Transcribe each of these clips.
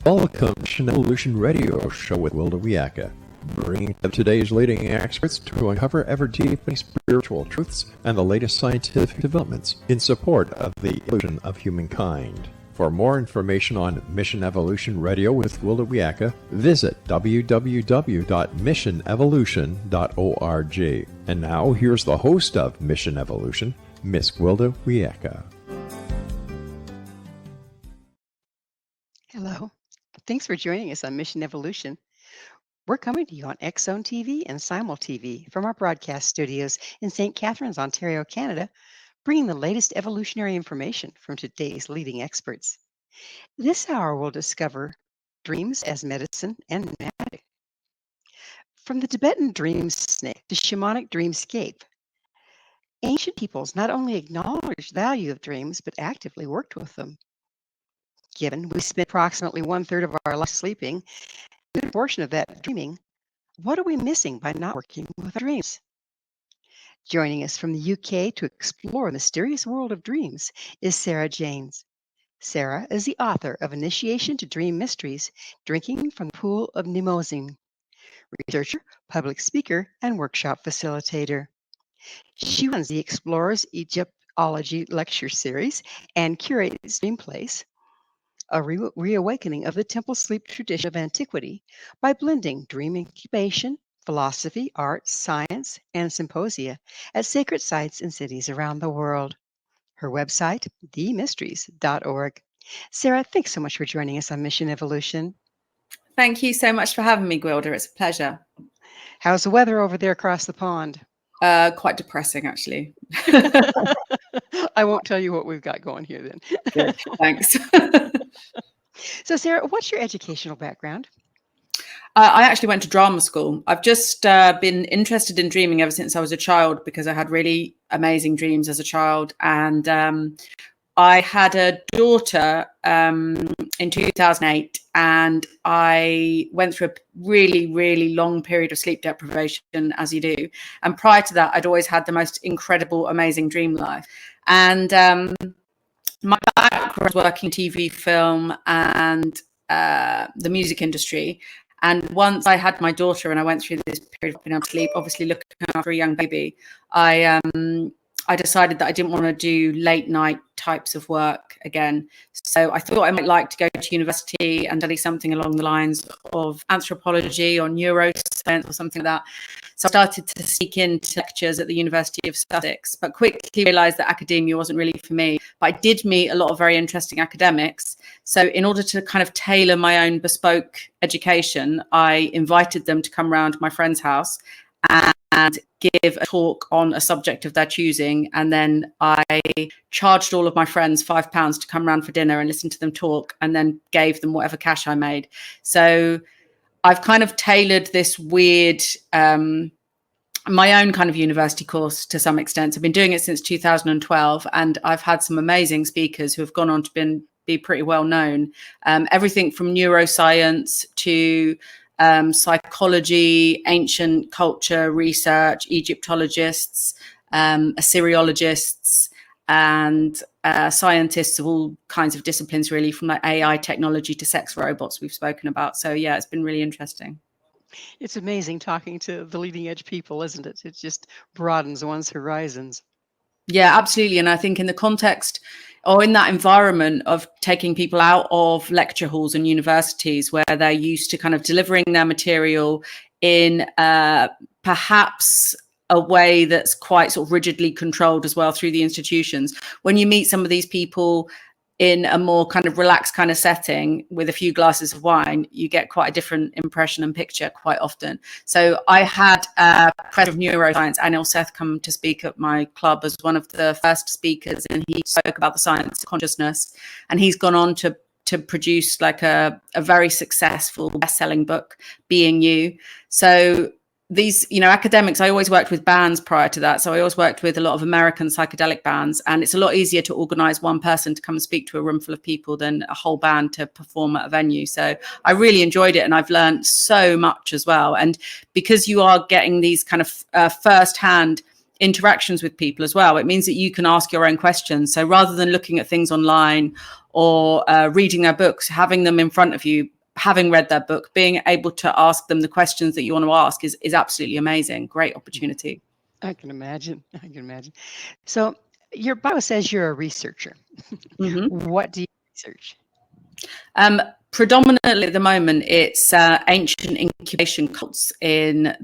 Welcome to Mission Evolution Radio Show with Gwilda Wiyaka, bringing today's leading experts to uncover ever-deepening spiritual truths and the latest scientific developments in support of the evolution of humankind. For more information on Mission Evolution Radio with Gwilda Wiyaka, visit www.missionevolution.org. And now, here's the host of Mission Evolution, Miss Gwilda Wiyaka. Hello. Thanks for joining us on Mission Evolution. We're coming to you on X-Zone TV and Simul TV from our broadcast studios in St. Catharines, Ontario, Canada, bringing the latest evolutionary information from today's leading experts. This hour we'll discover dreams as medicine and magic. From the Tibetan dream snake to shamanic dreamscape, ancient peoples not only acknowledged the value of dreams, but actively worked with them. Given we spend approximately 1/3 of our life sleeping, a good portion of that dreaming, what are we missing by not working with our dreams? Joining us from the UK to explore the mysterious world of dreams is Sarah JANES. Sarah is the author of Initiation to Dream Mysteries, Drinking from the Pool of Mnemosyne, researcher, public speaker, and workshop facilitator. She runs the Explorers Egyptology lecture series and curates Dream Place, a reawakening of the temple sleep tradition of antiquity by blending dream incubation, philosophy, art, science, and symposia at sacred sites in cities around the world. Her website, themysteries.org. Sarah, thanks so much for joining us on Mission Evolution. Thank you so much for having me, Gwilda. It's a pleasure. How's the weather over there across the pond? Quite depressing, actually. I won't tell you what we've got going here then. Good, thanks. So, Sarah, what's your educational background? I actually went to drama school. I've just been interested in dreaming ever since I was a child because I had really amazing dreams as a child. And I had a daughter in 2008, and I went through a really, really long period of sleep deprivation, as you do. And prior to that, I'd always had the most incredible, amazing dream life. And my background was working TV, film, and the music industry. And once I had my daughter and I went through this period of being able to sleep, obviously looking after a young baby, I decided that I didn't want to do late night types of work again. So I thought I might like to go to university and study something along the lines of anthropology or neuroscience or something like that. So I started to sneak into lectures at the University of Sussex, but quickly realized that academia wasn't really for me. But I did meet a lot of very interesting academics. So in order to kind of tailor my own bespoke education, I invited them to come round my friend's house and give a talk on a subject of their choosing. And then I charged all of my friends £5 to come round for dinner and listen to them talk, and then gave them whatever cash I made. So I've kind of tailored this weird, my own kind of university course to some extent. I've been doing it since 2012, and I've had some amazing speakers who have gone on to be pretty well known. Everything from neuroscience to psychology, ancient culture research, Egyptologists, Assyriologists, and scientists of all kinds of disciplines, really, from like AI technology to sex robots we've spoken about. So yeah, it's been really interesting. It's amazing talking to the leading edge people, isn't it? It just broadens one's horizons. Yeah, absolutely. And I think in the context or in that environment of taking people out of lecture halls and universities where they're used to kind of delivering their material in perhaps a way that's quite sort of rigidly controlled as well through the institutions. When you meet some of these people in a more kind of relaxed kind of setting with a few glasses of wine, you get quite a different impression and picture quite often. So I had Professor of Neuroscience, Anil Seth, come to speak at my club as one of the first speakers, and he spoke about the science of consciousness. And he's gone on to produce like a very successful best-selling book, Being You. So these, academics, I always worked with bands prior to that. So I always worked with a lot of American psychedelic bands, and it's a lot easier to organize one person to come and speak to a room full of people than a whole band to perform at a venue. So I really enjoyed it, and I've learned so much as well. And because you are getting these kind of first-hand interactions with people as well. It means that you can ask your own questions. So rather than looking at things online or reading their books, having them in front of you, having read their book, being able to ask them the questions that you want to ask is absolutely amazing. Great opportunity. I can imagine. I can imagine. So your bio says you're a researcher. Mm-hmm. What do you research? Predominantly at the moment, it's ancient incubation cults in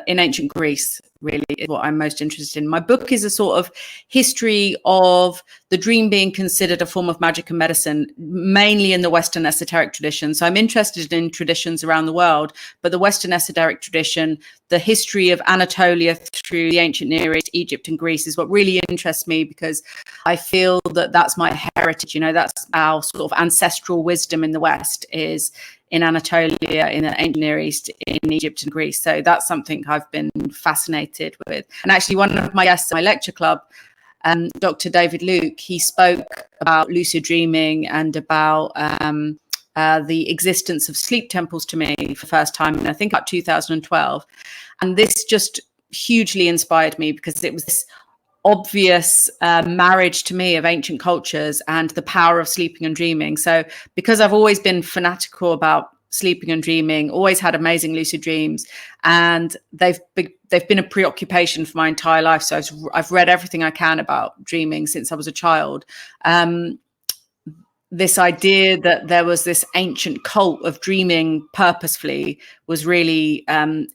ancient Greece. Really, is what I'm most interested in. My book is a sort of history of the dream being considered a form of magic and medicine, mainly in the Western esoteric tradition. So I'm interested in traditions around the world, but the Western esoteric tradition, the history of Anatolia through the ancient Near East, Egypt and Greece is what really interests me, because I feel that that's my heritage. You know, that's our sort of ancestral wisdom in the West, is in Anatolia, in the ancient Near East, in Egypt and Greece. So that's something I've been fascinated with. And actually, one of my guests at my lecture club, Dr. David Luke, he spoke about lucid dreaming and about the existence of sleep temples to me for the first time in, I think, about 2012. And this just hugely inspired me, because it was this obvious marriage to me of ancient cultures and the power of sleeping and dreaming. So because I've always been fanatical about sleeping and dreaming, always had amazing lucid dreams, and they've been a preoccupation for my entire life. So I've read everything I can about dreaming since I was a child. This idea that there was this ancient cult of dreaming purposefully was really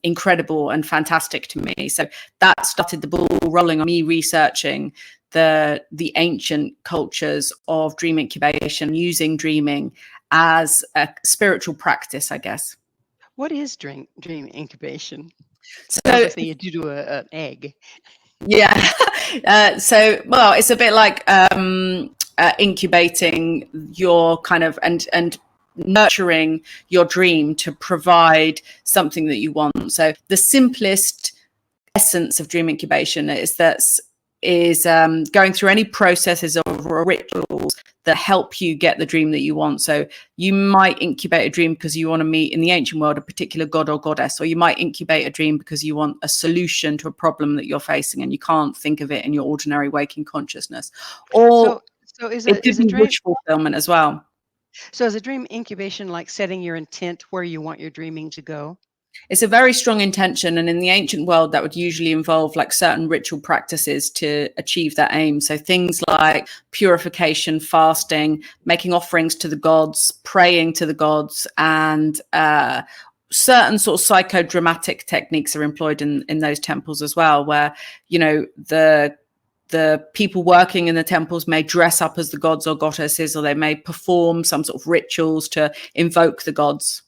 incredible and fantastic to me. So that started the ball rolling on me researching the ancient cultures of dream incubation, using dreaming as a spiritual practice, I guess. What is dream incubation? So obviously you do an egg. Yeah. Well, it's a bit like incubating your kind of and nurturing your dream to provide something that you want. So the simplest essence of dream incubation is going through any processes or rituals that help you get the dream that you want. So you might incubate a dream because you want to meet, in the ancient world, a particular god or goddess, or you might incubate a dream because you want a solution to a problem that you're facing and you can't think of it in your ordinary waking consciousness. Or so is it could be dream wish fulfillment as well. So is a dream incubation like setting your intent where you want your dreaming to go? It's a very strong intention, and in the ancient world that would usually involve like certain ritual practices to achieve that aim. So things like purification, fasting, making offerings to the gods, praying to the gods, and certain sort of psychodramatic techniques are employed in those temples as well, where, you know, the people working in the temples may dress up as the gods or goddesses, or they may perform some sort of rituals to invoke the gods.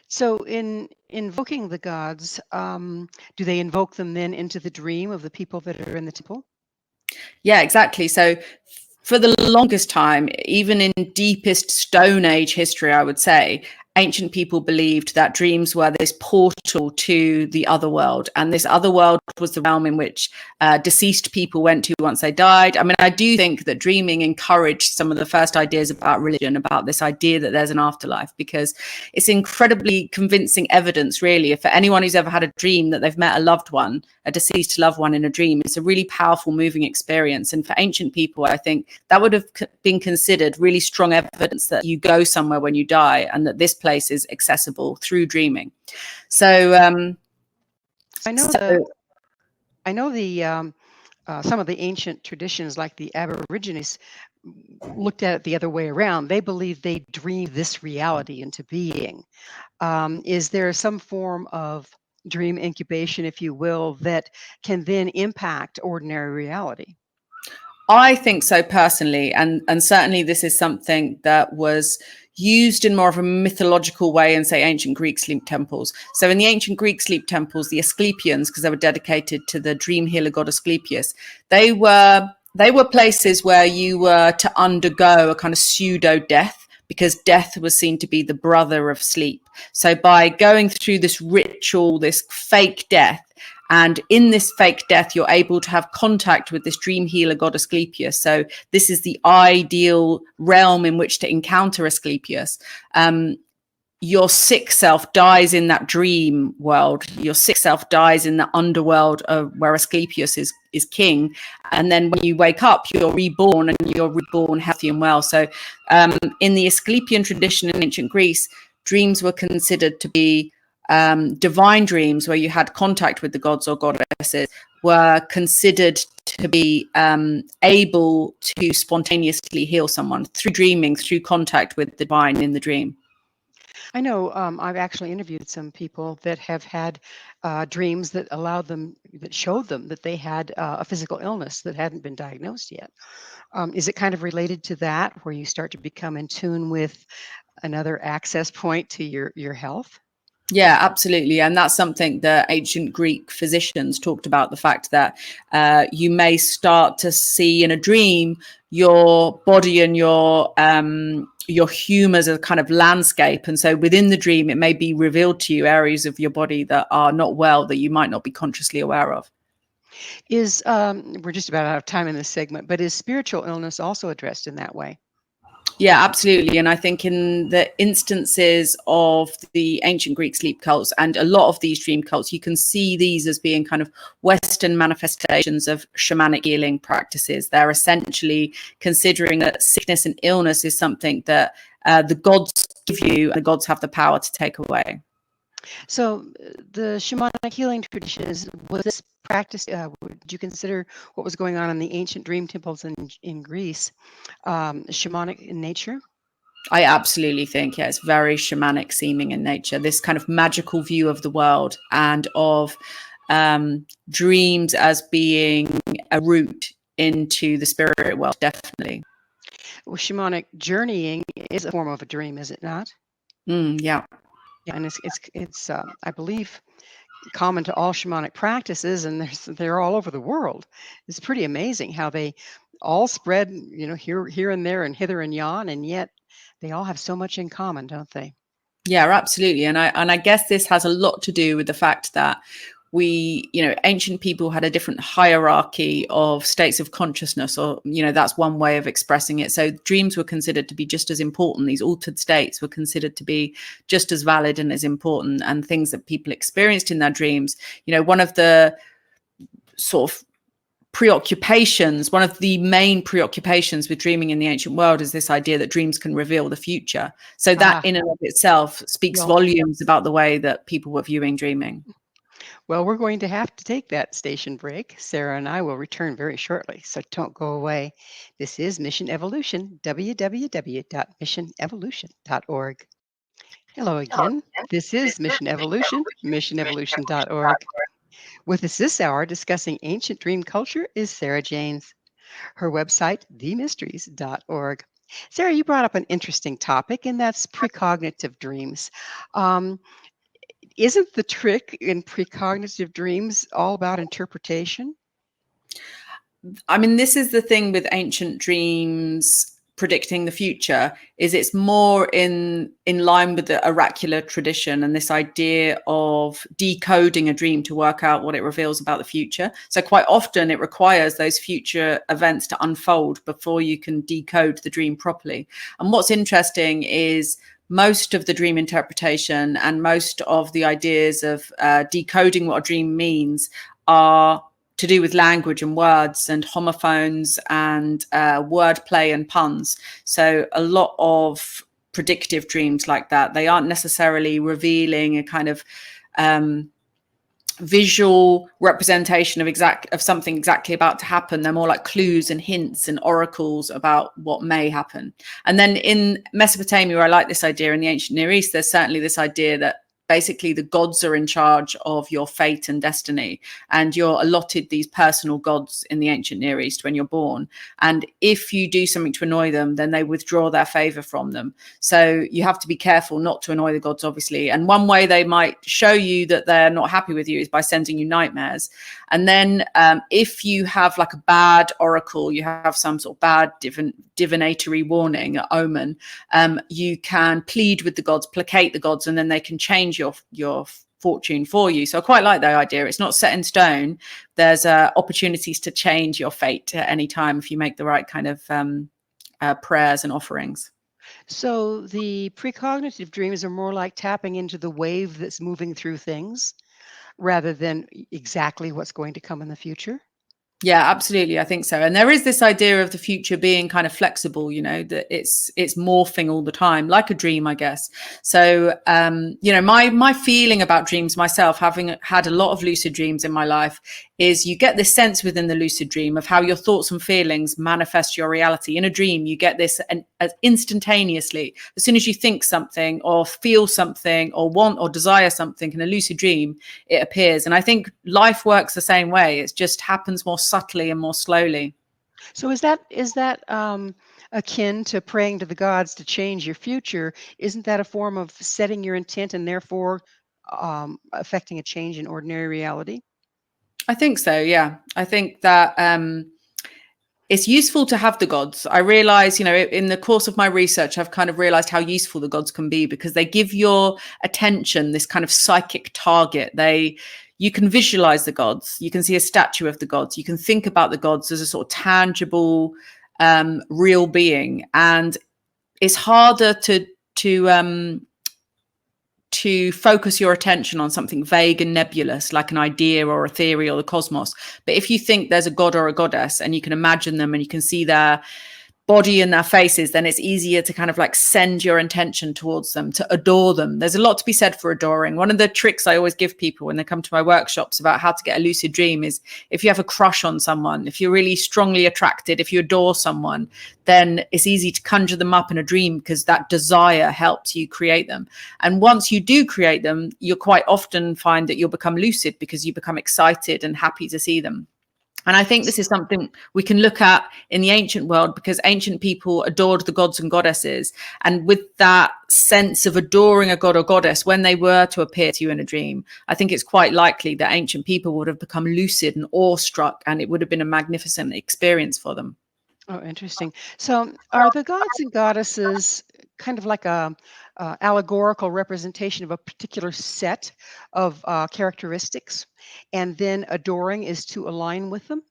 So in invoking the gods, do they invoke them then into the dream of the people that are in the temple? Yeah, exactly. So for the longest time, even in deepest Stone Age history, I would say, ancient people believed that dreams were this portal to the other world. And this other world was the realm in which deceased people went to once they died. I mean, I do think that dreaming encouraged some of the first ideas about religion, about this idea that there's an afterlife, because it's incredibly convincing evidence, really, for anyone who's ever had a dream that they've met a loved one, a deceased loved one in a dream. It's a really powerful, moving experience. And for ancient people, I think that would have been considered really strong evidence that you go somewhere when you die, and that this place is accessible through dreaming. So I know some of the ancient traditions, like the Aborigines, looked at it the other way around. They believe they dream this reality into being. Is there some form of dream incubation, if you will, that can then impact ordinary reality? I think so personally, and certainly this is something that was used in more of a mythological way in, say, ancient Greek sleep temples. So in the ancient Greek sleep temples, the Asclepians, because they were dedicated to the dream healer god Asclepius, they were places where you were to undergo a kind of pseudo death, because death was seen to be the brother of sleep. So by going through this ritual, this fake death, and in this fake death, you're able to have contact with this dream healer god Asclepius. So this is the ideal realm in which to encounter Asclepius. your sick self dies in that dream world. Your sick self dies in the underworld where Asclepius is king. And then when you wake up, you're reborn, and you're reborn healthy and well. So in the Asclepian tradition in ancient Greece, dreams were considered to be divine dreams where you had contact with the gods or goddesses, were considered to be able to spontaneously heal someone through dreaming, through contact with the divine in the dream. I know I've actually interviewed some people that have had dreams that showed them that they had a physical illness that hadn't been diagnosed yet. Is it kind of related to that, where you start to become in tune with another access point to your health? Yeah, absolutely. And that's something that ancient Greek physicians talked about, the fact that you may start to see in a dream your body and your hum as a kind of landscape. And so within the dream, it may be revealed to you areas of your body that are not well, that you might not be consciously aware of. We're just about out of time in this segment, but is spiritual illness also addressed in that way? Yeah, absolutely. And I think in the instances of the ancient Greek sleep cults and a lot of these dream cults, you can see these as being kind of Western manifestations of shamanic healing practices. They're essentially considering that sickness and illness is something that the gods give you, and the gods have the power to take away. So the shamanic healing traditions, was this practice, would you consider what was going on in the ancient dream temples in Greece shamanic in nature? I absolutely think, yeah, it's very shamanic seeming in nature, this kind of magical view of the world and of dreams as being a route into the spirit world, definitely. Well, shamanic journeying is a form of a dream, is it not? Yeah. Yeah, and it's I believe common to all shamanic practices, and they're all over the world. It's pretty amazing how they all spread, here and there and hither and yon, and yet they all have so much in common, don't they? Yeah, absolutely. And I guess this has a lot to do with the fact that ancient people had a different hierarchy of states of consciousness, or, that's one way of expressing it. So dreams were considered to be just as important. These altered states were considered to be just as valid and as important, and things that people experienced in their dreams. One of the sort of one of the main preoccupations with dreaming in the ancient world is this idea that dreams can reveal the future. So that in and of itself speaks volumes about the way that people were viewing dreaming. Well, we're going to have to take that station break. Sarah and I will return very shortly, so don't go away. This is Mission Evolution, www.missionevolution.org. Hello again. This is Mission Evolution, missionevolution.org. With us this hour discussing ancient dream culture is Sarah Janes. Her website, themysteries.org. Sarah, you brought up an interesting topic, and that's precognitive dreams. Isn't the trick in precognitive dreams all about interpretation? I mean, this is the thing with ancient dreams predicting the future, is it's more in line with the oracular tradition and this idea of decoding a dream to work out what it reveals about the future. So quite often it requires those future events to unfold before you can decode the dream properly. And what's interesting is most of the dream interpretation and most of the ideas of decoding what a dream means are to do with language and words and homophones and wordplay and puns. So a lot of predictive dreams like that, they aren't necessarily revealing a kind of visual representation of something exactly about to happen. They're more like clues and hints and oracles about what may happen. And then in Mesopotamia, where I like this idea, in the ancient Near East, there's certainly this idea that basically the gods are in charge of your fate and destiny, and you're allotted these personal gods in the ancient Near East when you're born. And if you do something to annoy them, then they withdraw their favor from them. So you have to be careful not to annoy the gods, obviously. And one way they might show you that they're not happy with you is by sending you nightmares. And then if you have like a bad oracle, you have some sort of bad divinatory warning, omen, you can plead with the gods, placate the gods, and then they can change your fortune for you. So I quite like that idea. It's not set in stone. There's opportunities to change your fate at any time if you make the right kind of prayers and offerings. So the precognitive dreams are more like tapping into the wave that's moving through things rather than exactly what's going to come in the future. Yeah, absolutely. I think so. And there is this idea of the future being kind of flexible, that it's morphing all the time, like a dream, I guess. So, my feeling about dreams myself, having had a lot of lucid dreams in my life, is you get this sense within the lucid dream of how your thoughts and feelings manifest your reality. In a dream, you get this instantaneously. As soon as you think something or feel something or want or desire something in a lucid dream, it appears. And I think life works the same way. It just happens more subtly and more slowly. So is that akin to praying to the gods to change your future? Isn't that a form of setting your intent and therefore affecting a change in ordinary reality? I think so. Yeah. I think that, it's useful to have the gods. I realize, in the course of my research, I've kind of realized how useful the gods can be because they give your attention this kind of psychic target. You can visualize the gods. You can see a statue of the gods. You can think about the gods as a sort of tangible, real being. And it's harder to focus your attention on something vague and nebulous, like an idea or a theory or the cosmos. But if you think there's a god or a goddess and you can imagine them and you can see their body and their faces, then it's easier to kind of like send your intention towards them, to adore them. There's a lot to be said for adoring. One of the tricks I always give people when they come to my workshops about how to get a lucid dream is if you have a crush on someone, if you're really strongly attracted, if you adore someone, then it's easy to conjure them up in a dream because that desire helps you create them. And once you do create them, you'll quite often find that you'll become lucid because you become excited and happy to see them. And I think this is something we can look at in the ancient world because ancient people adored the gods and goddesses. And with that sense of adoring a god or goddess, when they were to appear to you in a dream, I think it's quite likely that ancient people would have become lucid and awestruck, and it would have been a magnificent experience for them. Oh, interesting. So, are the gods and goddesses kind of like a allegorical representation of a particular set of characteristics, and then adoring is to align with them?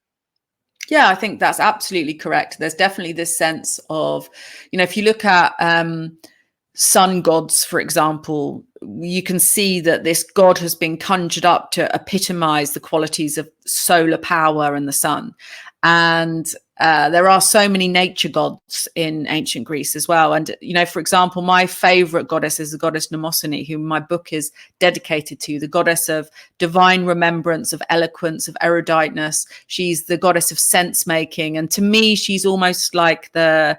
Yeah, I think that's absolutely correct. There's definitely this sense of, if you look at sun gods, for example, you can see that this god has been conjured up to epitomize the qualities of solar power and the sun. And there are so many nature gods in ancient Greece as well. And, for example, my favorite goddess is the goddess Mnemosyne, whom my book is dedicated to, the goddess of divine remembrance, of eloquence, of eruditeness. She's the goddess of sense making. And to me, she's almost like the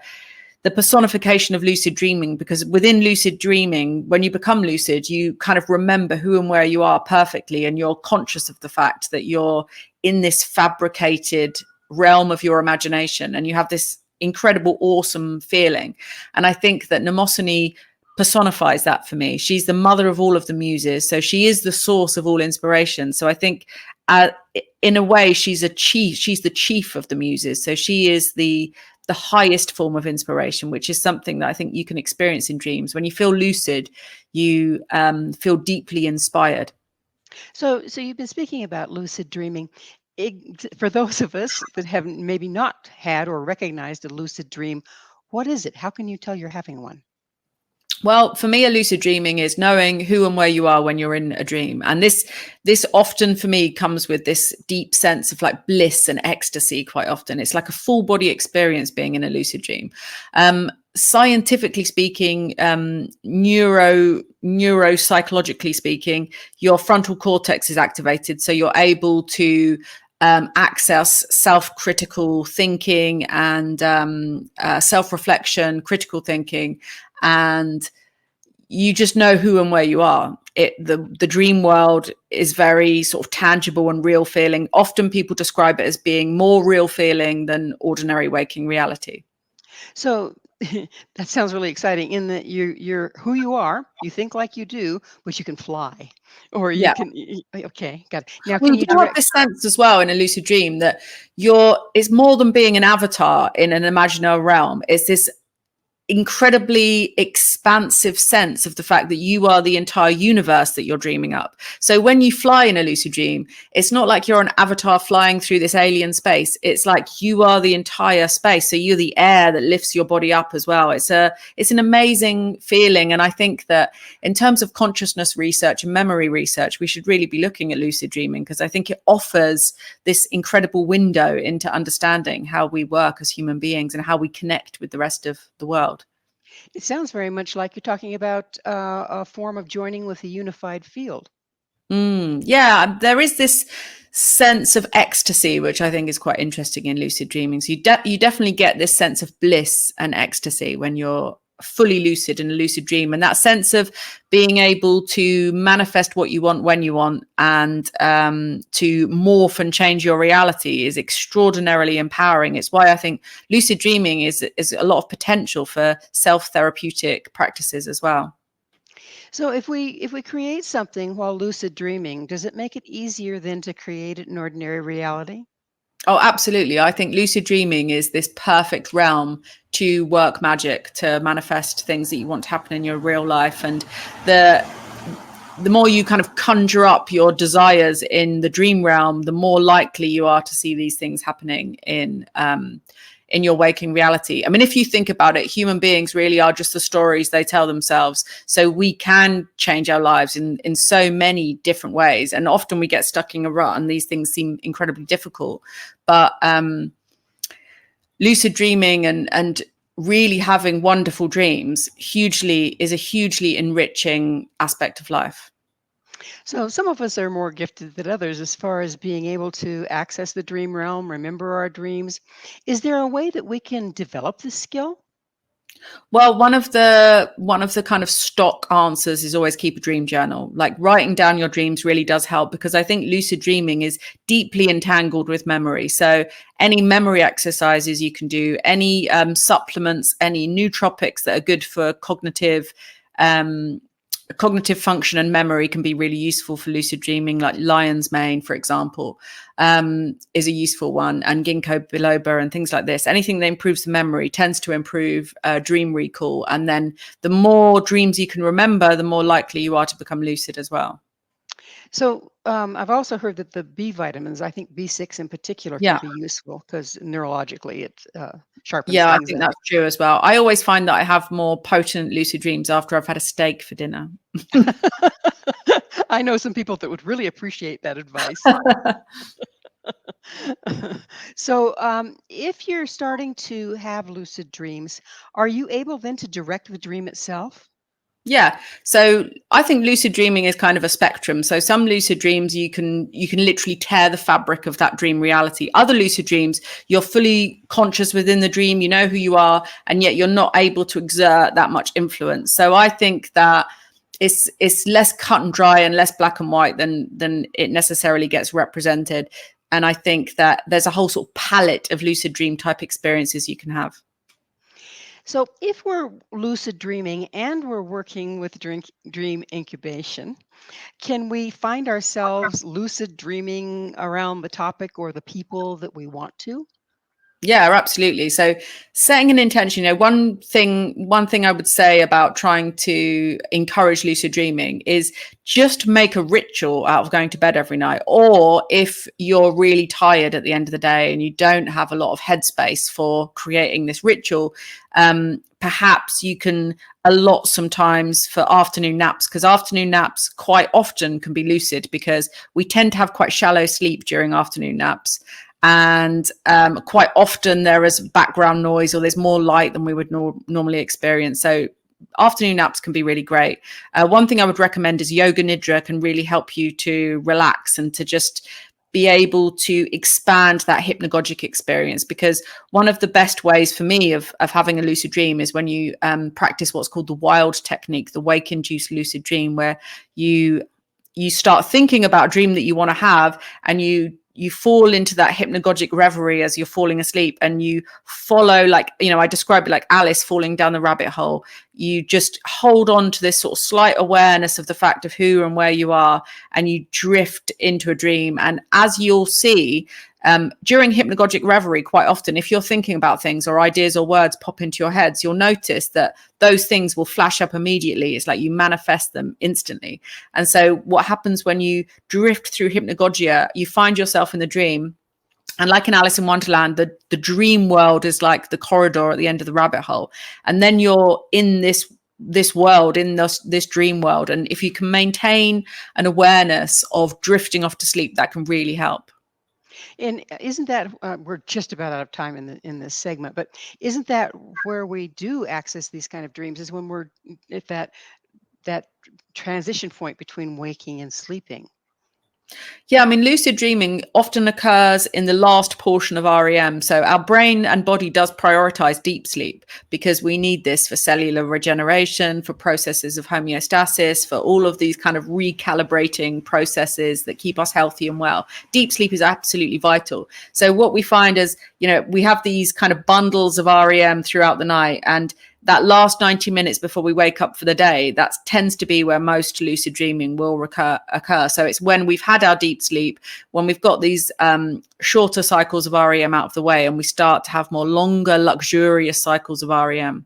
personification of lucid dreaming, because within lucid dreaming, when you become lucid, you kind of remember who and where you are perfectly. And you're conscious of the fact that you're in this fabricated realm of your imagination, and you have this incredible, awesome feeling. And I think that Mnemosyne personifies that for me. She's the mother of all of the muses, so she is the source of all inspiration. So I think in a way she's the chief of the muses, so she is the highest form of inspiration, which is something that I think you can experience in dreams. When you feel lucid, you feel deeply inspired. So you've been speaking about lucid dreaming. For those of us that haven't maybe not had or recognized a lucid dream, what is it? How can you tell you're having one? Well, for me, a lucid dreaming is knowing who and where you are when you're in a dream. And this often for me comes with this deep sense of like bliss and ecstasy. Quite often it's like a full body experience being in a lucid dream. Scientifically speaking, neuropsychologically speaking, your frontal cortex is activated. So you're able to access self-critical thinking and self-reflection, critical thinking, and you just know who and where you are. The dream world is very sort of tangible and real feeling. Often people describe it as being more real feeling than ordinary waking reality. So that sounds really exciting in that you're who you are, you think like you do, but you can fly, or you can. Okay, got it. Now, well, can you have this sense as well in a lucid dream that it's more than being an avatar in an imaginary realm. It's this incredibly expansive sense of the fact that you are the entire universe that you're dreaming up. So when you fly in a lucid dream, it's not like you're an avatar flying through this alien space. It's like you are the entire space. So you're the air that lifts your body up as well. It's an amazing feeling. And I think that in terms of consciousness research and memory research, we should really be looking at lucid dreaming, because I think it offers this incredible window into understanding how we work as human beings and how we connect with the rest of the world. It sounds very much like you're talking about a form of joining with a unified field. Yeah, there is this sense of ecstasy, which I think is quite interesting in lucid dreaming. So you definitely get this sense of bliss and ecstasy when you're fully lucid in a lucid dream, and that sense of being able to manifest what you want when you want, and to morph and change your reality is extraordinarily empowering. It's why I think lucid dreaming is a lot of potential for self-therapeutic practices as well. So if we create something while lucid dreaming, does it make it easier then to create it in ordinary reality? Oh, absolutely. I think lucid dreaming is this perfect realm to work magic, to manifest things that you want to happen in your real life. And the more you kind of conjure up your desires in the dream realm, the more likely you are to see these things happening in your waking reality. I mean, if you think about it, human beings really are just the stories they tell themselves. So we can change our lives in so many different ways. And often we get stuck in a rut and these things seem incredibly difficult. But lucid dreaming and really having wonderful dreams is a hugely enriching aspect of life. So some of us are more gifted than others as far as being able to access the dream realm, remember our dreams. Is there a way that we can develop this skill? Well, one of the kind of stock answers is always keep a dream journal. Like writing down your dreams really does help, because I think lucid dreaming is deeply entangled with memory. So any memory exercises you can do, any supplements, any nootropics that are good for cognitive function and memory can be really useful for lucid dreaming, like lion's mane, for example, is a useful one, and ginkgo biloba and things like this. Anything that improves the memory tends to improve dream recall. And then the more dreams you can remember, the more likely you are to become lucid as well. So I've also heard that the B vitamins, I think B6 in particular, Yeah. can be useful because neurologically it sharpens Yeah, I things think up. that's true as well. I always find that I have more potent lucid dreams after I've had a steak for dinner. I know some people that would really appreciate that advice. So if you're starting to have lucid dreams, are you able then to direct the dream itself? Yeah. So I think lucid dreaming is kind of a spectrum. So some lucid dreams, you can literally tear the fabric of that dream reality. Other lucid dreams, you're fully conscious within the dream, you know who you are, and yet you're not able to exert that much influence. So I think that it's less cut and dry and less black and white than it necessarily gets represented. And I think that there's a whole sort of palette of lucid dream type experiences you can have. So if we're lucid dreaming and we're working with dream incubation, can we find ourselves lucid dreaming around the topic or the people that we want to? Yeah, absolutely. So setting an intention, one thing I would say about trying to encourage lucid dreaming is just make a ritual out of going to bed every night. Or if you're really tired at the end of the day and you don't have a lot of headspace for creating this ritual, perhaps you can allot some times for afternoon naps, because afternoon naps quite often can be lucid, because we tend to have quite shallow sleep during afternoon naps. And quite often there is background noise or there's more light than we would normally experience. So afternoon naps can be really great. One thing I would recommend is yoga nidra can really help you to relax and to just be able to expand that hypnagogic experience. Because one of the best ways for me of having a lucid dream is when you practice what's called the wild technique, the wake-induced lucid dream, where you start thinking about a dream that you want to have, and you fall into that hypnagogic reverie as you're falling asleep, and you follow, like, I describe it like Alice falling down the rabbit hole. You just hold on to this sort of slight awareness of the fact of who and where you are, and you drift into a dream. And as you'll see, During hypnagogic reverie, quite often, if you're thinking about things or ideas or words pop into your heads, you'll notice that those things will flash up immediately. It's like you manifest them instantly. And so what happens when you drift through hypnagogia, you find yourself in the dream. And like in Alice in Wonderland, the dream world is like the corridor at the end of the rabbit hole. And then you're in this world, in this dream world. And if you can maintain an awareness of drifting off to sleep, that can really help. And isn't that we're just about out of time in this segment, but isn't that where we do access these kind of dreams, is when we're at that transition point between waking and sleeping? Yeah, I mean, lucid dreaming often occurs in the last portion of REM. So our brain and body does prioritize deep sleep because we need this for cellular regeneration, for processes of homeostasis, for all of these kind of recalibrating processes that keep us healthy and well. Deep sleep is absolutely vital. So what we find is, we have these kind of bundles of REM throughout the night, and that last 90 minutes before we wake up for the day, that tends to be where most lucid dreaming will occur. So it's when we've had our deep sleep, when we've got these shorter cycles of REM out of the way, and we start to have more longer, luxurious cycles of REM.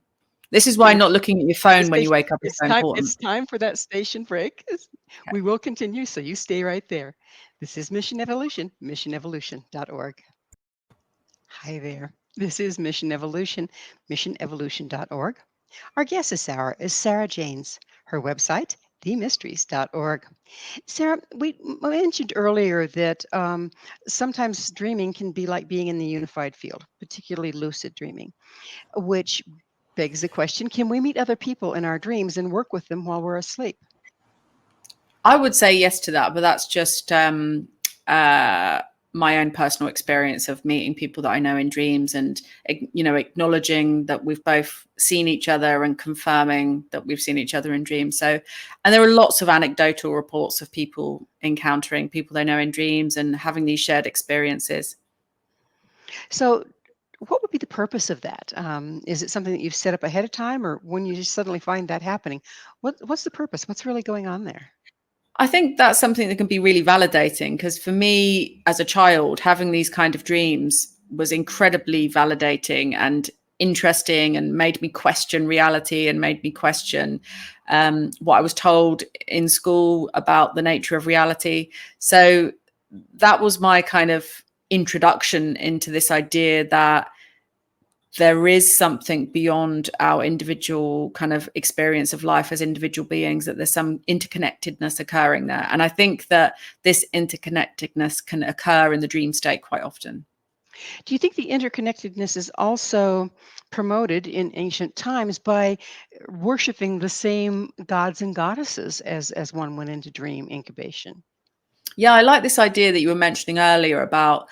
This is why not looking at your phone when you wake up is so important. It's time for that station break. Okay. We will continue, so you stay right there. This is Mission Evolution, missionevolution.org. Hi there. This is Mission Evolution, missionevolution.org. Our guest this hour is Sarah Janes. Her website, themysteries.org. Sarah, we mentioned earlier that sometimes dreaming can be like being in the unified field, particularly lucid dreaming, which begs the question, can we meet other people in our dreams and work with them while we're asleep? I would say yes to that, but that's just my own personal experience of meeting people that I know in dreams, and acknowledging that we've both seen each other and confirming that we've seen each other in dreams. So, and there are lots of anecdotal reports of people encountering people they know in dreams and having these shared experiences. So what would be the purpose of that? Is it something that you've set up ahead of time, or when you just suddenly find that happening? What's the purpose? What's really going on there? I think that's something that can be really validating, because for me as a child, having these kind of dreams was incredibly validating and interesting, and made me question reality and made me question what I was told in school about the nature of reality. So that was my kind of introduction into this idea that there is something beyond our individual kind of experience of life as individual beings, that there's some interconnectedness occurring there. And I think that this interconnectedness can occur in the dream state quite often. Do you think the interconnectedness is also promoted in ancient times by worshiping the same gods and goddesses as one went into dream incubation? Yeah, I like this idea that you were mentioning earlier about,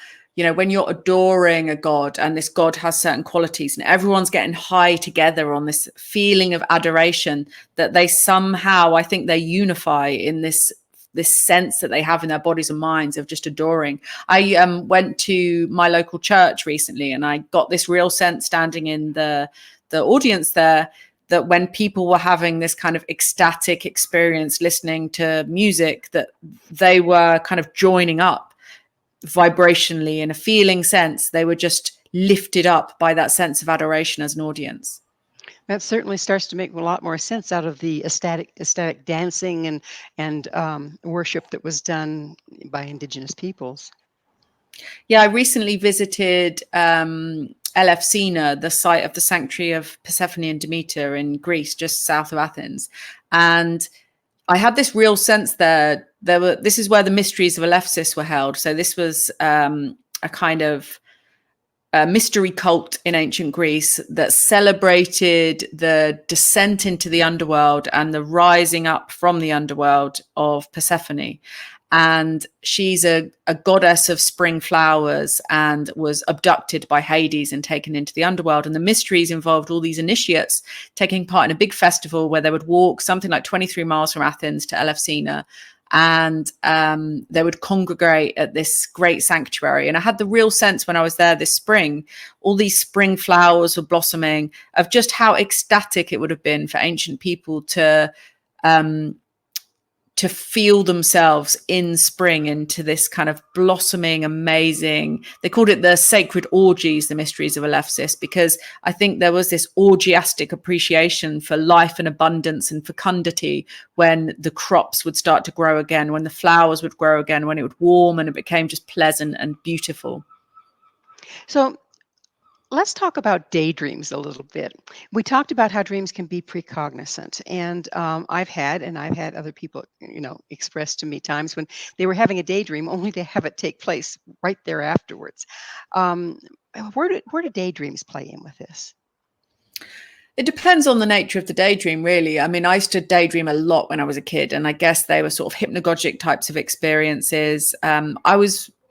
when you're adoring a god and this god has certain qualities and everyone's getting high together on this feeling of adoration, that they somehow, I think they unify in this sense that they have in their bodies and minds of just adoring. I went to my local church recently, and I got this real sense standing in the audience there that when people were having this kind of ecstatic experience listening to music, that they were kind of joining up vibrationally in a feeling sense. They were just lifted up by that sense of adoration as an audience. That certainly starts to make a lot more sense out of the ecstatic dancing and worship that was done by indigenous peoples. Yeah, I recently visited Elefsina, the site of the sanctuary of Persephone and Demeter in Greece, just south of Athens. And I had this real sense there. This is where the mysteries of Elefsis were held. So this was a kind of mystery cult in ancient Greece that celebrated the descent into the underworld and the rising up from the underworld of Persephone. And she's a goddess of spring flowers and was abducted by Hades and taken into the underworld. And the mysteries involved all these initiates taking part in a big festival where they would walk something like 23 miles from Athens to Elefsina. And they would congregate at this great sanctuary. And I had the real sense when I was there this spring, all these spring flowers were blossoming, of just how ecstatic it would have been for ancient people to to feel themselves in spring into this kind of blossoming, amazing, they called it the sacred orgies, the mysteries of Alephsis, because I think there was this orgiastic appreciation for life and abundance and fecundity when the crops would start to grow again, when the flowers would grow again, when it would warm and it became just pleasant and beautiful. So let's talk about daydreams a little bit. We talked about how dreams can be precognizant, and I've had other people, express to me times when they were having a daydream, only to have it take place right there afterwards. Where do daydreams play in with this? It depends on the nature of the daydream, really. I mean, I used to daydream a lot when I was a kid, and I guess they were sort of hypnagogic types of experiences.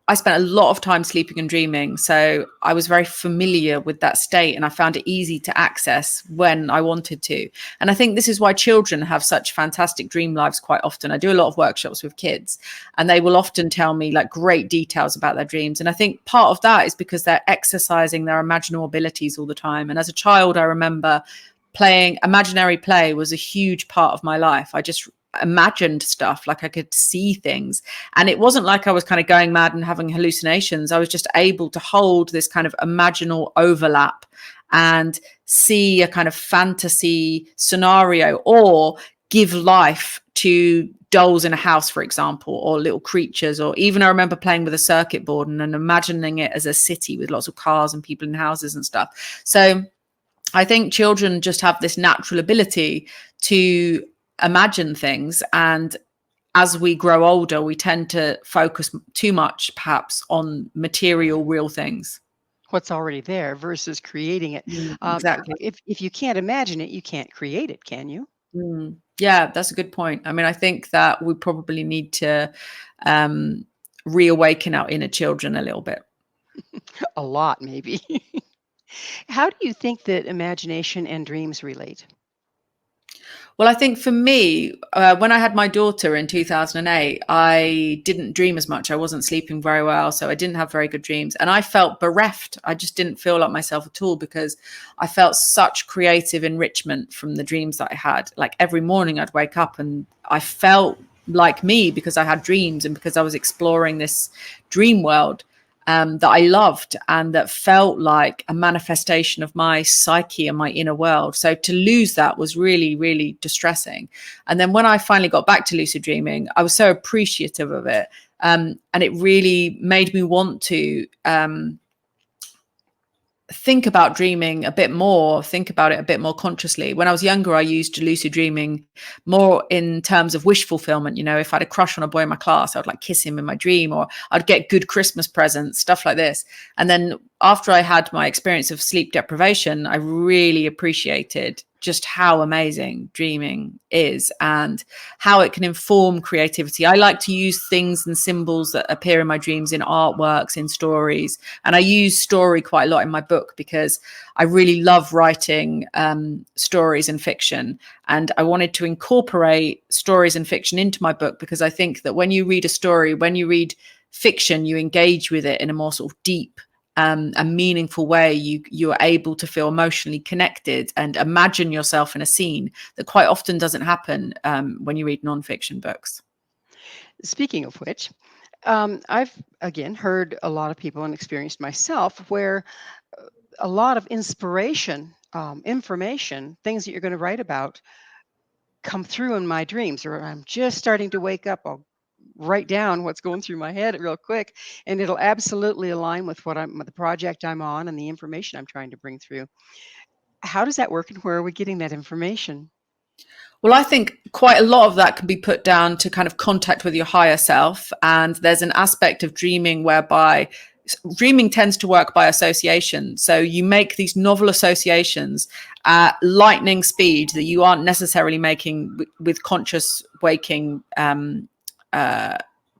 I spent a lot of time sleeping and dreaming, so I was very familiar with that state, and I found it easy to access when I wanted to. And I think this is why children have such fantastic dream lives quite often. I do a lot of workshops with kids, and they will often tell me like great details about their dreams. And I think part of that is because they're exercising their imaginal abilities all the time. And as a child, I remember playing imaginary play was a huge part of my life. I just imagined stuff, like I could see things, and it wasn't like I was kind of going mad and having hallucinations. I was just able to hold this kind of imaginal overlap and see a kind of fantasy scenario, or give life to dolls in a house, for example, or little creatures. Or even I remember playing with a circuit board and imagining it as a city with lots of cars and people in houses and stuff. So I think children just have this natural ability to imagine things, and as we grow older we tend to focus too much perhaps on material real things, What's already there versus creating it. exactly. If you can't imagine it, you can't create it, can you? Yeah, that's a good point. I mean, I think that we probably need to reawaken our inner children a little bit. A lot, maybe. How do you think that imagination and dreams relate? Well, I think for me, when I had my daughter in 2008, I didn't dream as much. I wasn't sleeping very well, so I didn't have very good dreams. And I felt bereft. I just didn't feel like myself at all, because I felt such creative enrichment from the dreams that I had. Like every morning I'd wake up and I felt like me, because I had dreams and because I was exploring this dream world that I loved and that felt like a manifestation of my psyche and my inner world. So to lose that was really, really distressing. And then when I finally got back to lucid dreaming, I was so appreciative of it. And it really made me want to think about dreaming a bit more, think about it a bit more consciously. When I was younger, I used lucid dreaming more in terms of wish fulfillment. If I had a crush on a boy in my class, I would like kiss him in my dream, or I'd get good Christmas presents, stuff like this. And then after I had my experience of sleep deprivation, I really appreciated just how amazing dreaming is and how it can inform creativity. I like to use things and symbols that appear in my dreams in artworks, in stories. And I use story quite a lot in my book because I really love writing stories and fiction. And I wanted to incorporate stories and fiction into my book because I think that when you read a story, when you read fiction, you engage with it in a more sort of deep a meaningful way. You are able to feel emotionally connected and imagine yourself in a scene that quite often doesn't happen when you read nonfiction books. Speaking of which, I've again heard a lot of people and experienced myself where a lot of inspiration, information, things that you're going to write about come through in my dreams, or I'm just starting to wake up. I'll write down what's going through my head real quick, and it'll absolutely align with the project I'm on and the information I'm trying to bring through. How does that work, and where are we getting that information? Well, I think quite a lot of that can be put down to kind of contact with your higher self. And there's an aspect of dreaming whereby dreaming tends to work by association. So you make these novel associations at lightning speed that you aren't necessarily making with conscious waking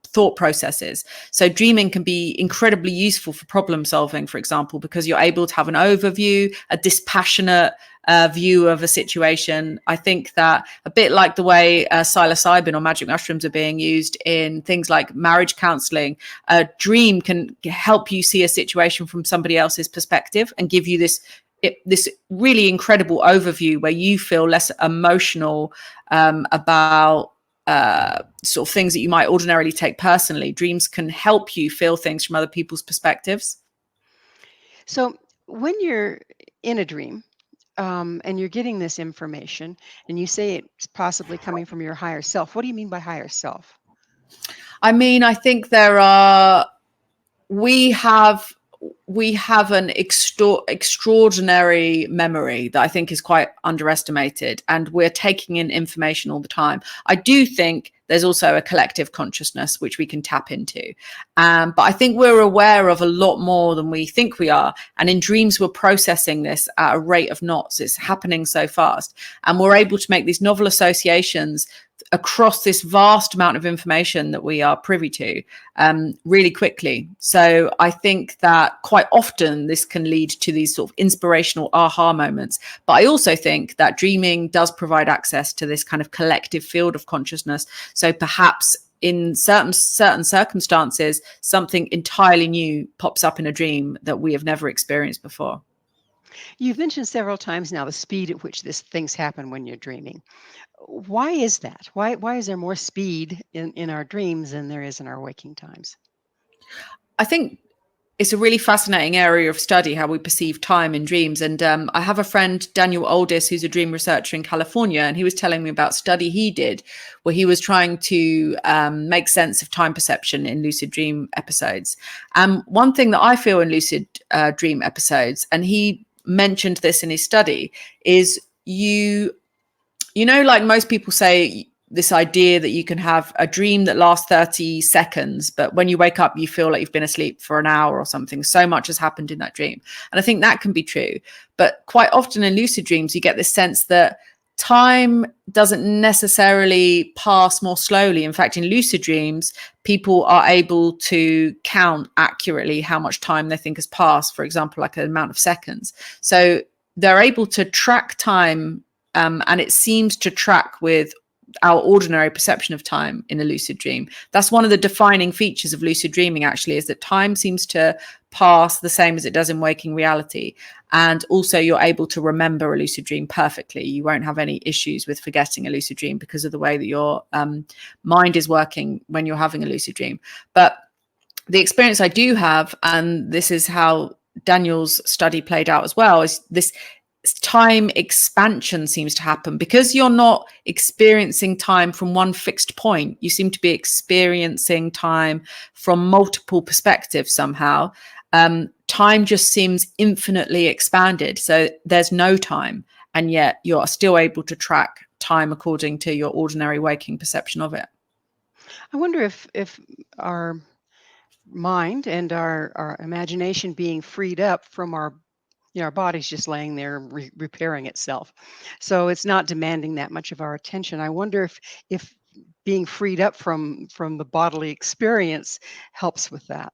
thought processes. So dreaming can be incredibly useful for problem solving, for example, because you're able to have an overview, a dispassionate view of a situation. I think that a bit like the way psilocybin or magic mushrooms are being used in things like marriage counseling, a dream can help you see a situation from somebody else's perspective and give you this really incredible overview where you feel less emotional about sort of things that you might ordinarily take personally. Dreams can help you feel things from other people's perspectives. So when you're in a dream, and you're getting this information, and you say it's possibly coming from your higher self, what do you mean by higher self? I mean, I think we have an extraordinary memory that I think is quite underestimated, and we're taking in information all the time. I do think there's also a collective consciousness which we can tap into, but I think we're aware of a lot more than we think we are, and in dreams we're processing this at a rate of knots. It's happening so fast, and we're able to make these novel associations across this vast amount of information that we are privy to really quickly. So I think that quite often this can lead to these sort of inspirational aha moments. But I also think that dreaming does provide access to this kind of collective field of consciousness. So perhaps in certain circumstances, something entirely new pops up in a dream that we have never experienced before. You've mentioned several times now the speed at which things happen when you're dreaming. Why is that? Why is there more speed in our dreams than there is in our waking times? I think it's a really fascinating area of study, how we perceive time in dreams. And I have a friend, Daniel Oldis, who's a dream researcher in California, and he was telling me about a study he did where he was trying to make sense of time perception in lucid dream episodes. One thing that I feel in lucid dream episodes, and he mentioned this in his study, is you know, like most people say, this idea that you can have a dream that lasts 30 seconds, but when you wake up, you feel like you've been asleep for an hour or something. So much has happened in that dream. And I think that can be true. But quite often in lucid dreams, you get this sense that time doesn't necessarily pass more slowly. In fact, in lucid dreams, people are able to count accurately how much time they think has passed, for example, like an amount of seconds. So they're able to track time, and it seems to track with our ordinary perception of time in a lucid dream. That's one of the defining features of lucid dreaming, actually, is that time seems to pass the same as it does in waking reality. And also you're able to remember a lucid dream perfectly. You won't have any issues with forgetting a lucid dream because of the way that your mind is working when you're having a lucid dream. But the experience I do have, and this is how Daniel's study played out as well, is this time expansion seems to happen because you're not experiencing time from one fixed point. You seem to be experiencing time from multiple perspectives somehow. Time just seems infinitely expanded. So there's no time, and yet you're still able to track time according to your ordinary waking perception of it. I wonder if our mind and our imagination being freed up from our body's just laying there repairing itself. So it's not demanding that much of our attention. I wonder if being freed up from the bodily experience helps with that.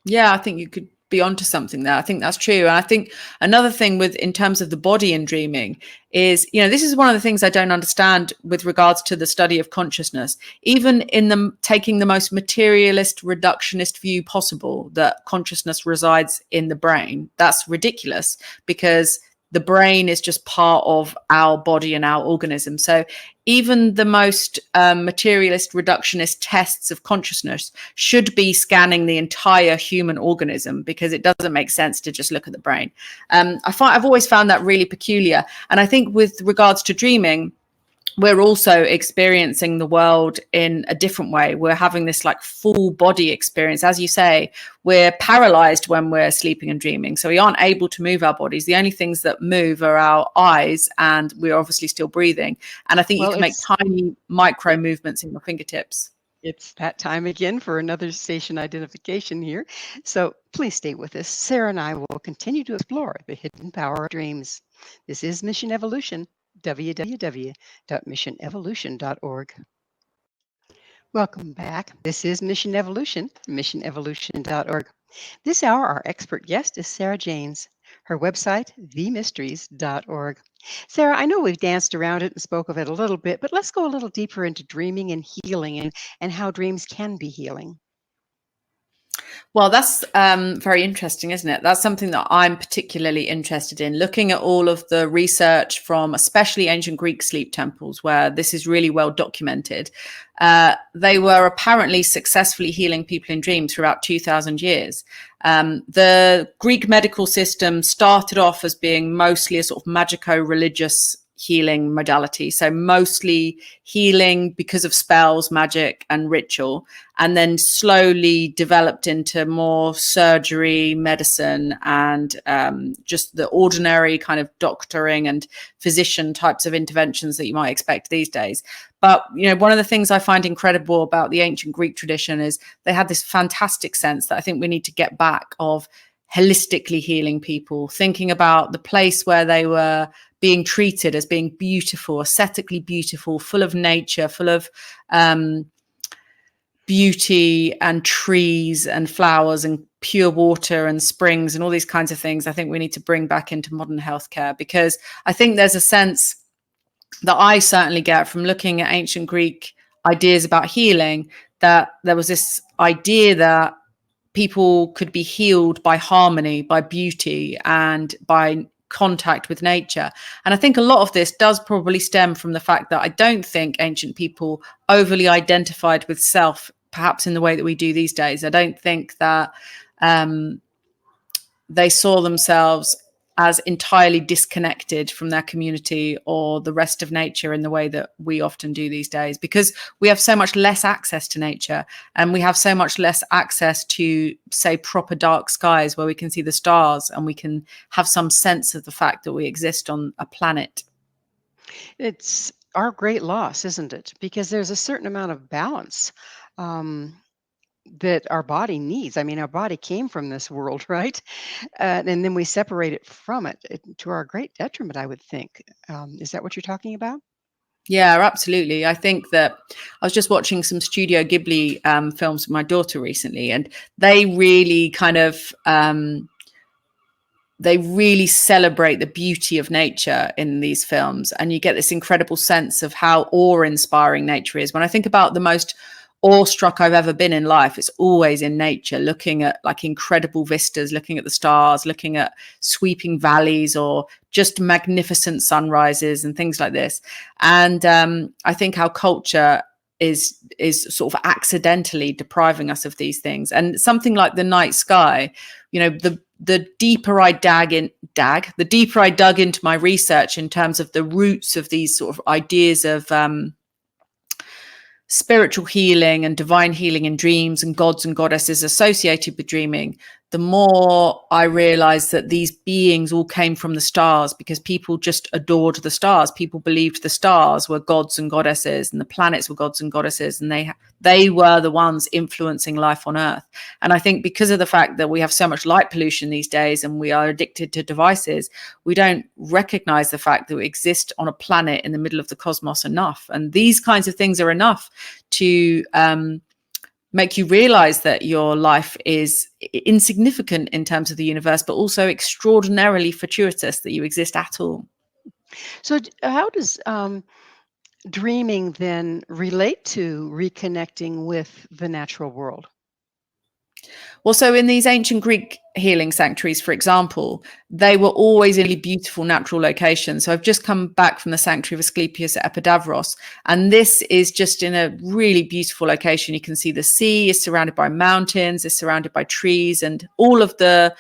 Yeah, I think you could be onto something there. I think that's true. And I think another thing in terms of the body and dreaming is, this is one of the things I don't understand with regards to the study of consciousness, even in taking the most materialist, reductionist view possible, that consciousness resides in the brain. That's ridiculous, because the brain is just part of our body and our organism. So even the most materialist, reductionist tests of consciousness should be scanning the entire human organism, because it doesn't make sense to just look at the brain. I've always found that really peculiar. And I think with regards to dreaming, we're also experiencing the world in a different way. We're having this like full body experience. As you say, we're paralyzed when we're sleeping and dreaming. So we aren't able to move our bodies. The only things that move are our eyes, and we're obviously still breathing. And I think you can make tiny micro movements in your fingertips. It's that time again for another station identification here. So please stay with us. Sarah and I will continue to explore the hidden power of dreams. This is Mission Evolution. www.missionevolution.org. Welcome back. This is Mission Evolution, missionevolution.org. This hour, our expert guest is Sarah Janes. Her website, themysteries.org. Sarah, I know we've danced around it and spoke of it a little bit, but let's go a little deeper into dreaming and healing and how dreams can be healing. Well, that's very interesting, isn't it? That's something that I'm particularly interested in, looking at all of the research from especially ancient Greek sleep temples, where this is really well documented. They were apparently successfully healing people in dreams throughout 2,000 years. The Greek medical system started off as being mostly a sort of magico-religious healing modality, so mostly healing because of spells, magic, and ritual, and then slowly developed into more surgery, medicine, and just the ordinary kind of doctoring and physician types of interventions that you might expect these days. But, you know, one of the things I find incredible about the ancient Greek tradition is they had this fantastic sense that I think we need to get back of holistically healing people, thinking about the place where they were being treated as being beautiful, aesthetically beautiful, full of nature, full of beauty and trees and flowers and pure water and springs and all these kinds of things. I think we need to bring back into modern healthcare, because I think there's a sense that I certainly get from looking at ancient Greek ideas about healing, that there was this idea that people could be healed by harmony, by beauty, and by contact with nature. And I think a lot of this does probably stem from the fact that I don't think ancient people overly identified with self, perhaps in the way that we do these days. I don't think that they saw themselves as entirely disconnected from their community or the rest of nature in the way that we often do these days, because we have so much less access to nature, and we have so much less access to, say, proper dark skies where we can see the stars and we can have some sense of the fact that we exist on a planet. It's our great loss, isn't it? Because there's a certain amount of balance that our body needs. I mean, our body came from this world, right? And then we separate it from it, to our great detriment, I would think. Is that what you're talking about? Yeah, absolutely. I think that I was just watching some Studio Ghibli films with my daughter recently, and they really kind of they really celebrate the beauty of nature in these films, and you get this incredible sense of how awe-inspiring nature is. When I think about the most awestruck I've ever been in life, it's always in nature, looking at like incredible vistas, looking at the stars, looking at sweeping valleys, or just magnificent sunrises and things like this. And I think our culture is sort of accidentally depriving us of these things. And something like the night sky, you know, the deeper I dug into my research in terms of the roots of these sort of ideas of spiritual healing and divine healing in dreams and gods and goddesses associated with dreaming, the more I realized that these beings all came from the stars, because people just adored the stars. People believed the stars were gods and goddesses, and the planets were gods and goddesses, and they were the ones influencing life on Earth. And I think because of the fact that we have so much light pollution these days and we are addicted to devices, we don't recognize the fact that we exist on a planet in the middle of the cosmos enough. And these kinds of things are enough to make you realize that your life is insignificant in terms of the universe, but also extraordinarily fortuitous that you exist at all. So, how does dreaming then relate to reconnecting with the natural world? Well, so in these ancient Greek healing sanctuaries, for example, they were always in really beautiful natural locations. So I've just come back from the sanctuary of Asclepius at Epidavros, and this is just in a really beautiful location. You can see the sea is surrounded by mountains, it's surrounded by trees, and all of the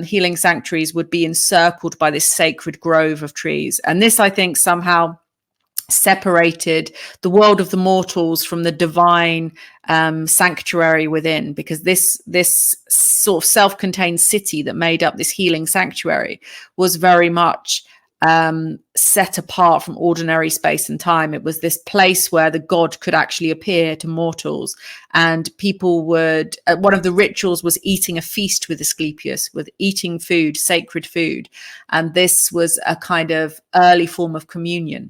healing sanctuaries would be encircled by this sacred grove of trees. And this, I think, somehow separated the world of the mortals from the divine sanctuary within, because this sort of self-contained city that made up this healing sanctuary was very much set apart from ordinary space and time. It was this place where the god could actually appear to mortals, and people would one of the rituals was eating a feast with Asclepius, with eating food, sacred food, and this was a kind of early form of communion.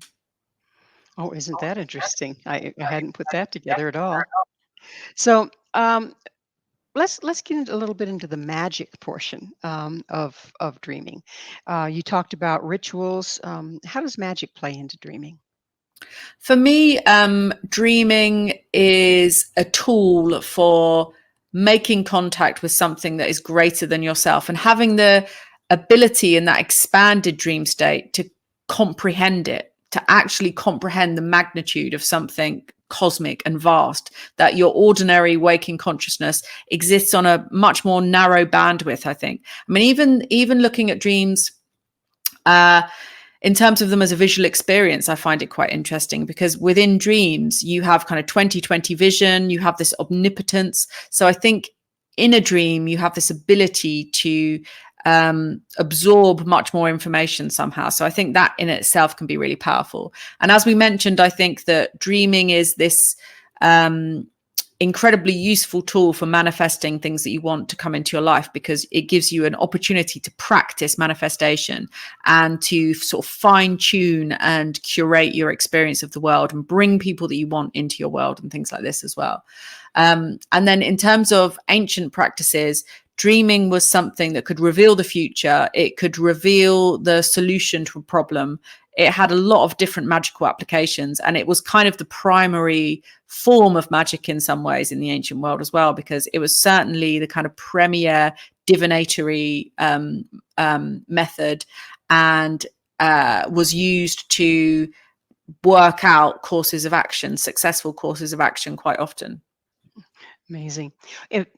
Oh, isn't that interesting? I hadn't put that together at all. So let's get into a little bit into the magic portion of dreaming. You talked about rituals. How does magic play into dreaming? For me, dreaming is a tool for making contact with something that is greater than yourself, and having the ability in that expanded dream state to comprehend it, to actually comprehend the magnitude of something cosmic and vast, that your ordinary waking consciousness exists on a much more narrow bandwidth, I think. I mean, even looking at dreams in terms of them as a visual experience, I find it quite interesting, because within dreams, you have kind of 20/20 vision, you have this omnipotence. So I think in a dream, you have this ability to absorb much more information somehow. So I think that in itself can be really powerful. And as we mentioned, I think that dreaming is this incredibly useful tool for manifesting things that you want to come into your life, because it gives you an opportunity to practice manifestation and to sort of fine tune and curate your experience of the world and bring people that you want into your world and things like this as well. And then in terms of ancient practices, dreaming was something that could reveal the future. It could reveal the solution to a problem. It had a lot of different magical applications, and it was kind of the primary form of magic in some ways in the ancient world as well, because it was certainly the kind of premier divinatory method, and was used to work out courses of action, successful courses of action quite often. Amazing.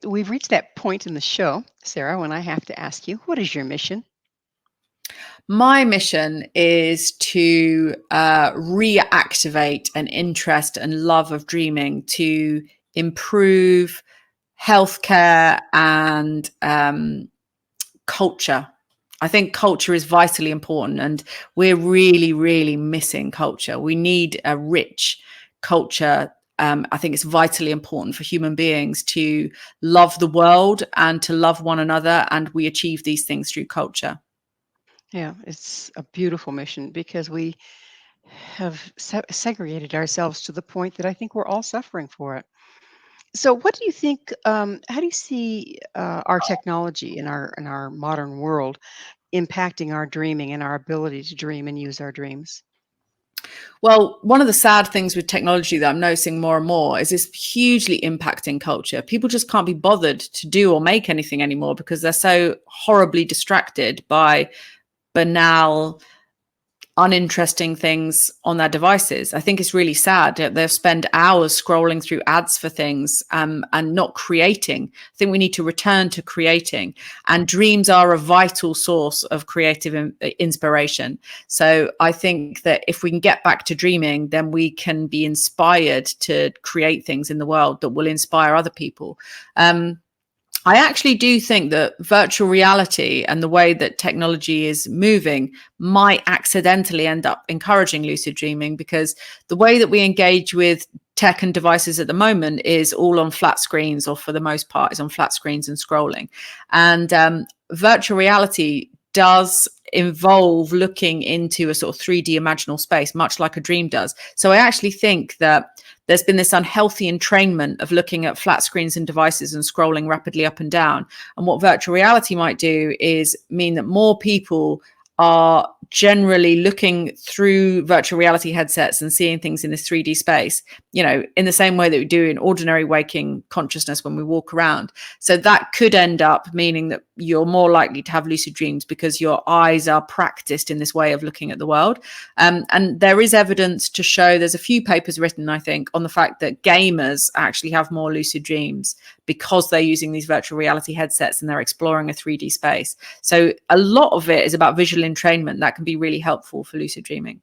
We've reached that point in the show, Sarah, when I have to ask you, what is your mission? My mission is to reactivate an interest and love of dreaming, to improve healthcare and culture. I think culture is vitally important, and we're really, really missing culture. We need a rich culture. I think it's vitally important for human beings to love the world and to love one another, and we achieve these things through culture. Yeah, it's a beautiful mission, because we have segregated ourselves to the point that I think we're all suffering for it. So, what do you think? How do you see our technology in our modern world impacting our dreaming and our ability to dream and use our dreams? Well, one of the sad things with technology that I'm noticing more and more is it's hugely impacting culture. People just can't be bothered to do or make anything anymore because they're so horribly distracted by banal, uninteresting things on their devices. I think it's really sad. They'll spend hours scrolling through ads for things and not creating. I think we need to return to creating, and dreams are a vital source of creative inspiration. So I think that if we can get back to dreaming, then we can be inspired to create things in the world that will inspire other people. I actually do think that virtual reality and the way that technology is moving might accidentally end up encouraging lucid dreaming, because the way that we engage with tech and devices at the moment is all on flat screens, or for the most part is on flat screens and scrolling. And virtual reality does involve looking into a sort of 3D imaginal space, much like a dream does. So I actually think that there's been this unhealthy entrainment of looking at flat screens and devices and scrolling rapidly up and down. And what virtual reality might do is mean that more people are generally looking through virtual reality headsets and seeing things in this 3D space, you know, in the same way that we do in ordinary waking consciousness when we walk around. So that could end up meaning that you're more likely to have lucid dreams because your eyes are practiced in this way of looking at the world. And there is evidence to show, there's a few papers written, I think, on the fact that gamers actually have more lucid dreams because they're using these virtual reality headsets and they're exploring a 3D space. So a lot of it is about visual entrainment that can be really helpful for lucid dreaming.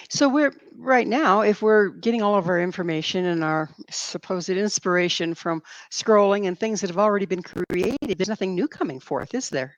So we're right now, if we're getting all of our information and our supposed inspiration from scrolling and things that have already been created, there's nothing new coming forth, is there?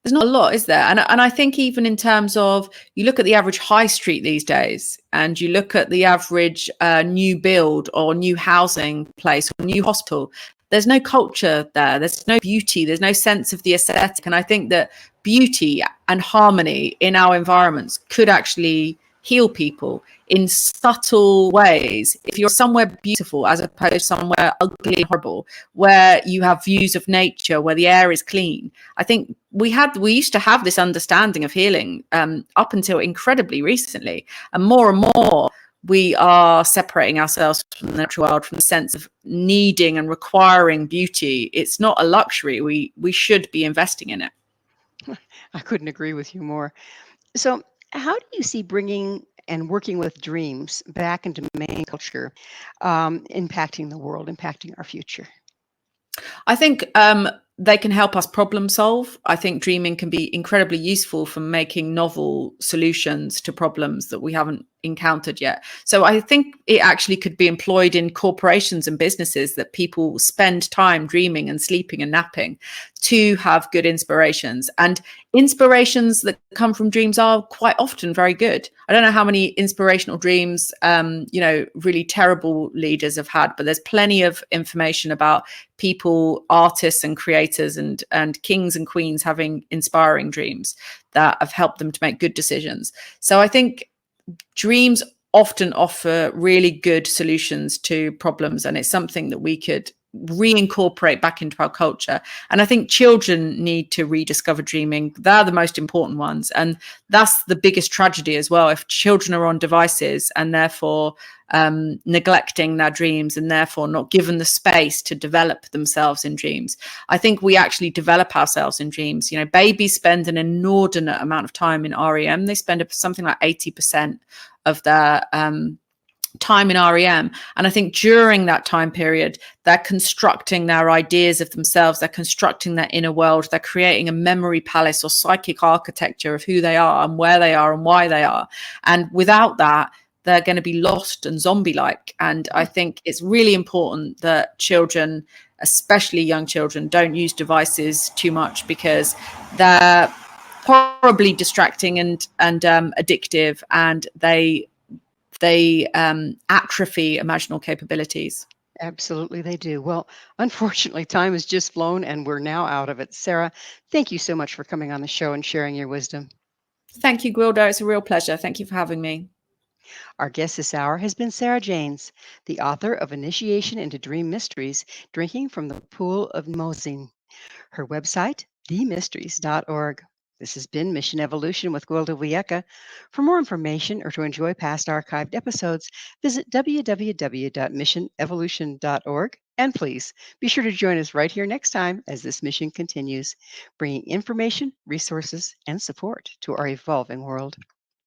There's not a lot, is there? And I think even in terms of, you look at the average high street these days, and you look at the average new build or new housing place or new hospital, there's no culture there. There's no beauty. There's no sense of the aesthetic. And I think that beauty and harmony in our environments could actually heal people in subtle ways. If you're somewhere beautiful as opposed to somewhere ugly and horrible, where you have views of nature, where the air is clean, I think we used to have this understanding of healing up until incredibly recently, and more we are separating ourselves from the natural world, from the sense of needing and requiring beauty. It's not a luxury. We should be investing in it. I couldn't agree with you more. So, how do you see bringing and working with dreams back into main culture impacting the world, impacting our future? I think they can help us problem solve. I think dreaming can be incredibly useful for making novel solutions to problems that we haven't encountered yet. So I think it actually could be employed in corporations and businesses, that people spend time dreaming and sleeping and napping to have good inspirations. And inspirations that come from dreams are quite often very good. I don't know how many inspirational dreams, really terrible leaders have had, but there's plenty of information about people, artists and creators and kings and queens having inspiring dreams that have helped them to make good decisions. So I think dreams often offer really good solutions to problems, and it's something that we could reincorporate back into our culture. And I think children need to rediscover dreaming. They're the most important ones, and that's the biggest tragedy as well. If children are on devices and therefore neglecting their dreams, and therefore not given the space to develop themselves in dreams. I think we actually develop ourselves in dreams. You know, babies spend an inordinate amount of time in REM. They spend something like 80% of their time in REM. And I think during that time period, they're constructing their ideas of themselves, they're constructing their inner world, they're creating a memory palace or psychic architecture of who they are and where they are and why they are. And without that, they're going to be lost and zombie-like. And I think it's really important that children, especially young children, don't use devices too much, because they're horribly distracting and addictive, and they atrophy imaginal capabilities. Absolutely, they do. Well, unfortunately, time has just flown and we're now out of it. Sarah, thank you so much for coming on the show and sharing your wisdom. Thank you, Gwilda. It's a real pleasure. Thank you for having me. Our guest this hour has been Sarah JANES, the author of Initiation into Dream Mysteries, Drinking from the Pool of Mosing. Her website, themysteries.org. This has been Mission Evolution with Gwilda Wiyaka. For more information or to enjoy past archived episodes, visit www.missionevolution.org. And please be sure to join us right here next time as this mission continues, bringing information, resources, and support to our evolving world.